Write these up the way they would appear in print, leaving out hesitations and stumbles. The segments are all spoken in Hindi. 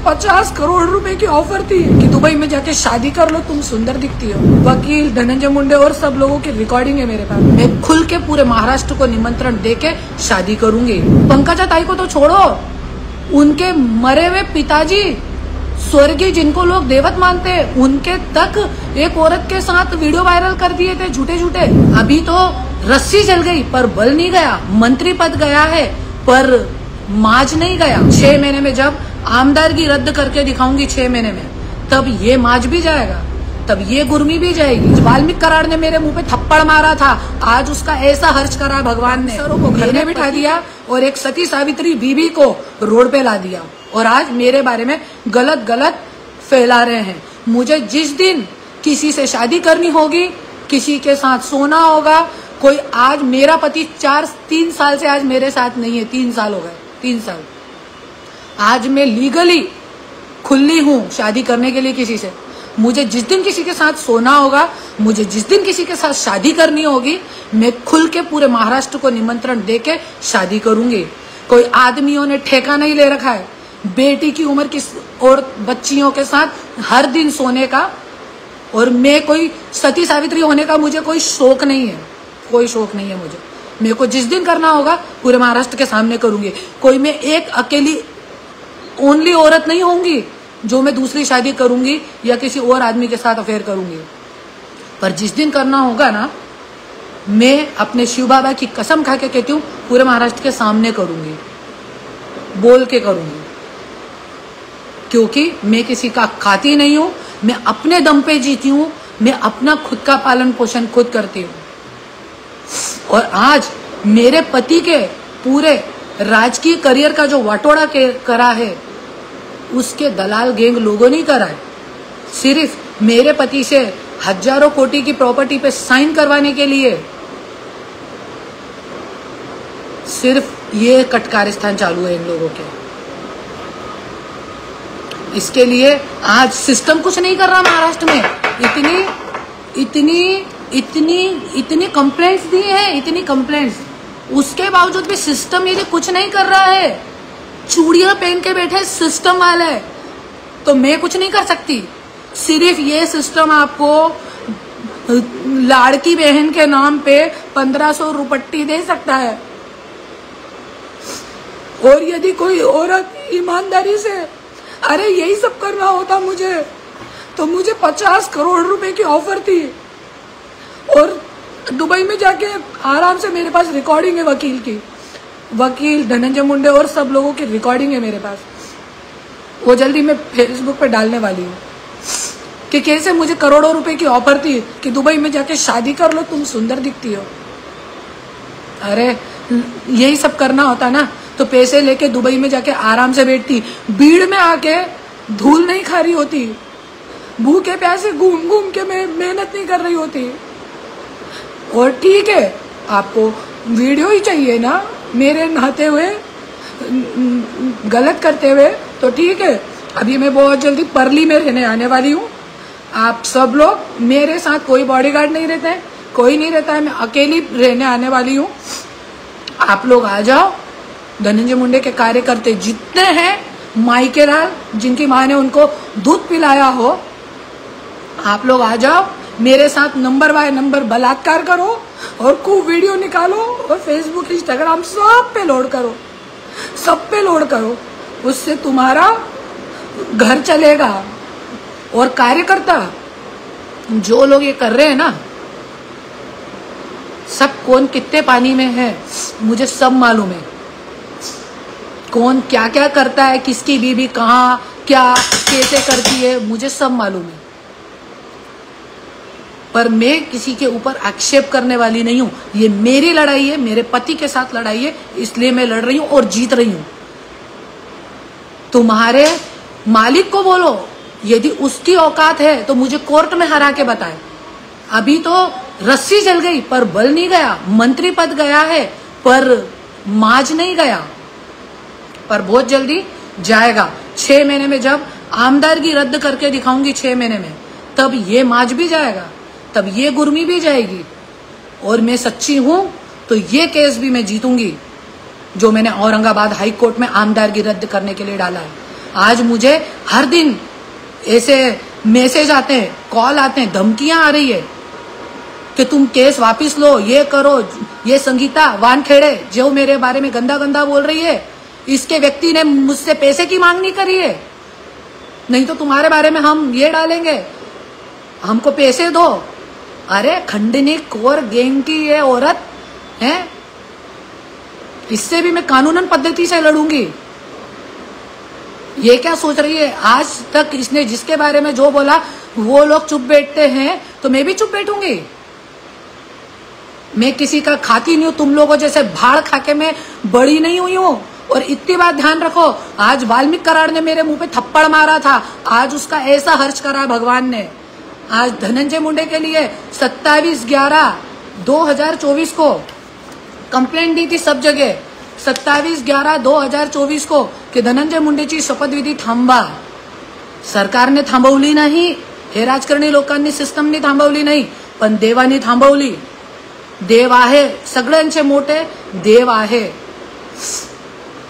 50 करोड़ रुपए की ऑफर थी कि दुबई में जाके शादी कर लो, तुम सुंदर दिखती हो। वकील धनंजय मुंडे और सब लोगों की रिकॉर्डिंग है मेरे पास। मैं खुल के पूरे महाराष्ट्र को निमंत्रण देके शादी करूंगी। पंकजा ताई को तो छोड़ो, उनके मरे हुए पिताजी स्वर्गीय जिनको लोग देवत मानते हैं, उनके तक एक औरत के साथ वीडियो वायरल कर दिए थे झूठे झूठे। अभी तो रस्सी जल गई पर बल नहीं गया, मंत्री पद गया है पर माज नहीं गया। 6 महीने में जब आमदारगी रद्द करके दिखाऊंगी 6 महीने में, तब ये माज भी जाएगा, तब ये गुर्मी भी जाएगी। वाल्मीकि कराड़ ने मेरे मुंह पे थप्पड़ मारा था, आज उसका ऐसा हर्ष करा भगवान ने, सरों को घर में बिठा दिया और एक सती सावित्री बीबी को रोड पे ला दिया और आज मेरे बारे में गलत गलत फैला रहे हैं। मुझे जिस दिन किसी से शादी करनी होगी, किसी के साथ सोना होगा, कोई आज मेरा पति 3 साल से आज मेरे साथ नहीं है, 3 साल हो गए, 3 साल। आज मैं लीगली खुली हूँ शादी करने के लिए किसी से। मुझे जिस दिन किसी के साथ सोना होगा, मुझे जिस दिन किसी के साथ शादी करनी होगी, मैं खुल के पूरे महाराष्ट्र को निमंत्रण देके शादी करूंगी। कोई आदमियों ने ठेका नहीं ले रखा है बेटी की उम्र की और बच्चियों के साथ हर दिन सोने का, और मैं कोई सती सावित्री होने का मुझे कोई शौक नहीं है, कोई शौक नहीं है मुझे। मेरे को जिस दिन करना होगा पूरे महाराष्ट्र के सामने करूंगी। कोई मैं एक अकेली ओनली औरत नहीं होंगी जो मैं दूसरी शादी करूंगी या किसी और आदमी के साथ अफेयर करूंगी। पर जिस दिन करना होगा ना, मैं अपने शिव बाबा की कसम खा के कहती हूँ पूरे महाराष्ट्र के सामने करूंगी, बोल के करूंगी। क्योंकि मैं किसी का खाती नहीं हूं, मैं अपने दम पे जीती हूं, मैं अपना खुद का पालन पोषण खुद करती हूँ। और आज मेरे पति के पूरे राजकीय करियर का जो वाटोड़ा करा है, उसके दलाल गैंग लोगों ने करा है। सिर्फ मेरे पति से हजारों कोटी की प्रॉपर्टी पे साइन करवाने के लिए सिर्फ ये कटकारिस्तान चालू है इन लोगों के। इसके लिए आज सिस्टम कुछ नहीं कर रहा महाराष्ट्र में। इतनी कंप्लेंट्स दी है, इतनी कंप्लेंट्स, उसके बावजूद भी सिस्टम ये कुछ नहीं कर रहा है। चूड़ियां पहन के बैठे सिस्टम वाले, तो मैं कुछ नहीं कर सकती। सिर्फ ये सिस्टम आपको लाड़की बहन के नाम पे 1500 रुपट्टी दे सकता है। और यदि कोई औरत ईमानदारी से अरे यही सब करना होता मुझे, तो मुझे 50 करोड़ रुपए की ऑफर थी और दुबई में जाके आराम से, मेरे पास रिकॉर्डिंग है वकील की, वकील धनंजय मुंडे और सब लोगों की रिकॉर्डिंग है मेरे पास। वो जल्दी मैं फेसबुक पे डालने वाली हूँ कि कैसे मुझे करोड़ों रुपए की ऑफर थी कि दुबई में जाके शादी कर लो, तुम सुंदर दिखती हो। अरे यही सब करना होता ना, तो पैसे लेके दुबई में जाके आराम से बैठती, भीड़ में आके धूल नहीं खा रही होती, भूखे प्यासे घूम घूम के मैं मेहनत नहीं कर रही होती। और ठीक है, आपको वीडियो ही चाहिए ना मेरे नहाते हुए, गलत करते हुए, तो ठीक है। अभी मैं बहुत जल्दी परली में रहने आने वाली हूँ। आप सब लोग, मेरे साथ कोई बॉडीगार्ड नहीं रहता है, कोई नहीं रहता है, मैं अकेली रहने आने वाली हूँ। आप लोग आ जाओ। धनंजय मुंडे के कार्यकर्ते जितने हैं, माइके लाल जिनकी माँ ने उनको दूध पिलाया हो, आप लोग आ जाओ। मेरे साथ नंबर बाय नंबर बलात्कार करो और खूब वीडियो निकालो और फेसबुक इंस्टाग्राम सब पे लोड करो, सब पे लोड करो। उससे तुम्हारा घर चलेगा। और कार्यकर्ता जो लोग ये कर रहे हैं ना, सब कौन कितने पानी में है मुझे सब मालूम है। कौन क्या क्या करता है, किसकी बीबी कहाँ क्या कैसे करती है, मुझे सब मालूम है। पर मैं किसी के ऊपर आक्षेप करने वाली नहीं हूं। ये मेरी लड़ाई है, मेरे पति के साथ लड़ाई है, इसलिए मैं लड़ रही हूं और जीत रही हूं। तुम्हारे मालिक को बोलो, यदि उसकी औकात है तो मुझे कोर्ट में हरा के बताए। अभी तो रस्सी जल गई पर बल नहीं गया, मंत्री पद गया है पर माज नहीं गया, पर बहुत जल्दी जाएगा। 6 महीने में जब आमदारगी रद्द करके दिखाऊंगी 6 महीने में, तब ये माज भी जाएगा, तब ये गुर्मी भी जाएगी। और मैं सच्ची हूं तो ये केस भी मैं जीतूंगी जो मैंने औरंगाबाद हाई कोर्ट में आमदारगी रद्द करने के लिए डाला है। आज मुझे हर दिन ऐसे मैसेज आते हैं, कॉल आते हैं, धमकियां आ रही है कि तुम केस वापस लो, ये करो। ये संगीता वानखेड़े जो मेरे बारे में गंदा गंदा बोल रही है, इसके व्यक्ति ने मुझसे पैसे की मांग नहीं करी है, नहीं तो तुम्हारे बारे में हम ये डालेंगे, हमको पैसे दो। अरे खंडनी कोर गैंग की ये औरत है, इससे भी मैं कानूनन पद्धति से लड़ूंगी। ये क्या सोच रही है? आज तक इसने जिसके बारे में जो बोला वो लोग चुप बैठते हैं तो मैं भी चुप बैठूंगी। मैं किसी का खाती नहीं हूं, तुम लोगों जैसे भाड़ खा के मैं बड़ी नहीं हुई हूं। और इतनी बात ध्यान रखो, आज वाल्मीकि कराड़ ने मेरे मुंह पे थप्पड़ मारा था, आज उसका ऐसा हर्ष करा भगवान ने। आज धनंजय मुंडे के लिए 27/11/2024 को कंप्लेंट दी थी सब जगह, 27/11/2024 को कि धनंजय मुंडेची शपथविधी थांबा। सरकारने थांबवली नाही, हे राजकारणी लोकांनी सिस्टमनी थांबवली नाही, पण देवानी थांबवली। देव आहे, सगळ्यांचे मोठे देव आहे।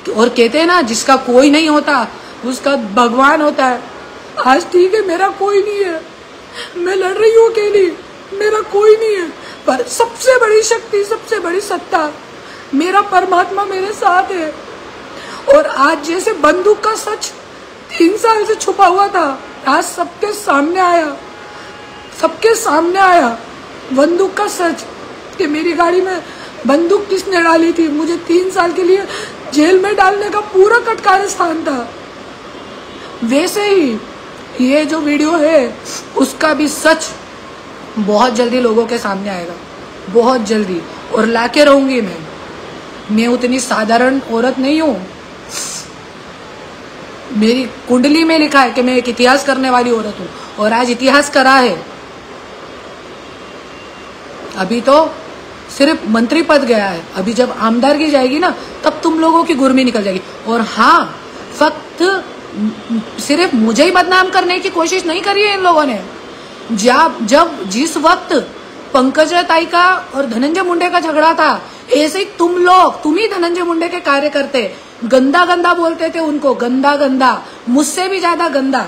और कहते हैं ना, जिसका कोई नहीं होता उसका भगवान होता है। आज ठीक है, मेरा कोई नहीं है, मैं लड़ रही हूँ अकेली, मेरा कोई नहीं है, पर सबसे बड़ी शक्ति, सबसे बड़ी सत्ता मेरा परमात्मा मेरे साथ है। और आज जैसे बंदूक का सच 3 साल से छुपा हुआ था, आज सबके सामने आया, सबके सामने आया बंदूक का सच कि मेरी गाड़ी में बंदूक किसने डाली थी। मुझे 3 साल के लिए जेल में डालने का पूरा कटकार स्थान था। वैसे ही ये जो वीडियो है उसका भी सच बहुत जल्दी लोगों के सामने आएगा, बहुत जल्दी, और लाके रहूंगी मैं उतनी साधारण औरत नहीं हूं। मेरी कुंडली में लिखा है कि मैं एक इतिहास करने वाली औरत हूं, और आज इतिहास करा है। अभी तो सिर्फ मंत्री पद गया है, अभी जब आमदारगी जाएगी ना तब तुम लोगों की गुर्मी निकल जाएगी। और हाँ, फक्त सिर्फ मुझे ही बदनाम करने की कोशिश नहीं करी है इन लोगों ने। जब जिस वक्त पंकजा ताई का और धनंजय मुंडे का झगड़ा था, ऐसे ही तुम ही धनंजय मुंडे के कार्यकर्ते गंदा गंदा बोलते थे उनको, गंदा गंदा, मुझसे भी ज्यादा गंदा।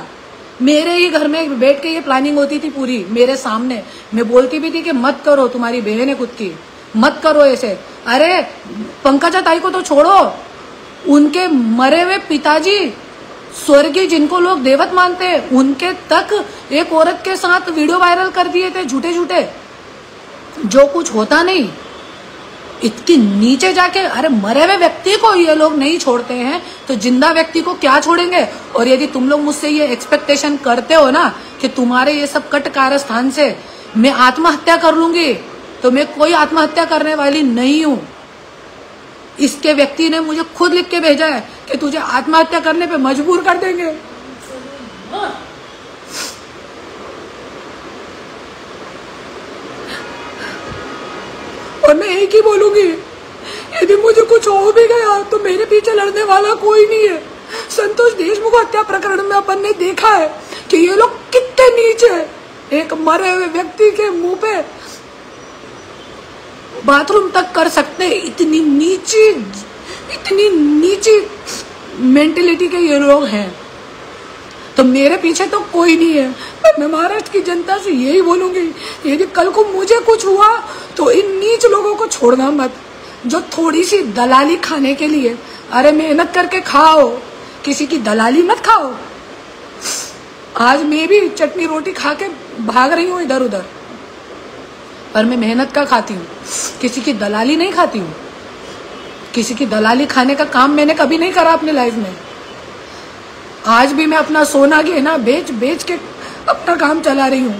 मेरे ही घर में बैठ के ये प्लानिंग होती थी पूरी मेरे सामने। मैं बोलती भी थी कि मत करो, तुम्हारी बहन है खुद की, मत करो ऐसे। अरे पंकजा ताई को तो छोड़ो, उनके मरे हुए पिताजी स्वर्गीय, जिनको लोग देवत मानते हैं, उनके तक एक औरत के साथ वीडियो वायरल कर दिए थे, झूठे झूठे, जो कुछ होता नहीं। इतनी नीचे जाके, अरे मरे हुए व्यक्ति को ये लोग नहीं छोड़ते हैं तो जिंदा व्यक्ति को क्या छोड़ेंगे। और यदि तुम लोग मुझसे ये एक्सपेक्टेशन करते हो ना कि तुम्हारे ये सब कट कारस्थान से मैं आत्महत्या कर लूंगी, तो मैं कोई आत्महत्या करने वाली नहीं हूं। इसके व्यक्ति ने मुझे खुद लिख के भेजा है कि तुझे आत्महत्या करने पे मजबूर कर देंगे। और मैं एक ही बोलूंगी, यदि मुझे कुछ हो भी गया तो मेरे पीछे लड़ने वाला कोई नहीं है। संतोष देशमुख हत्या प्रकरण में अपन ने देखा है कि ये लोग कितने नीचे, एक मरे हुए व्यक्ति के मुंह पे बाथरूम तक कर सकते, इतनी नीची मेंटेलिटी के ये लोग हैं। तो मेरे पीछे तो कोई नहीं है। मैं महाराष्ट्र की जनता से यही बोलूंगी, यदि कल को मुझे कुछ हुआ तो इन नीच लोगों को छोड़ना मत, जो थोड़ी सी दलाली खाने के लिए, अरे मेहनत करके खाओ, किसी की दलाली मत खाओ। आज मैं भी चटनी रोटी खा के भाग रही हूँ इधर उधर, पर मैं मेहनत का खाती हूँ, किसी की दलाली नहीं खाती हूँ। किसी की दलाली खाने का काम मैंने कभी नहीं करा अपनी लाइफ में। आज भी मैं अपना सोना गहना बेच बेच के अपना काम चला रही हूँ।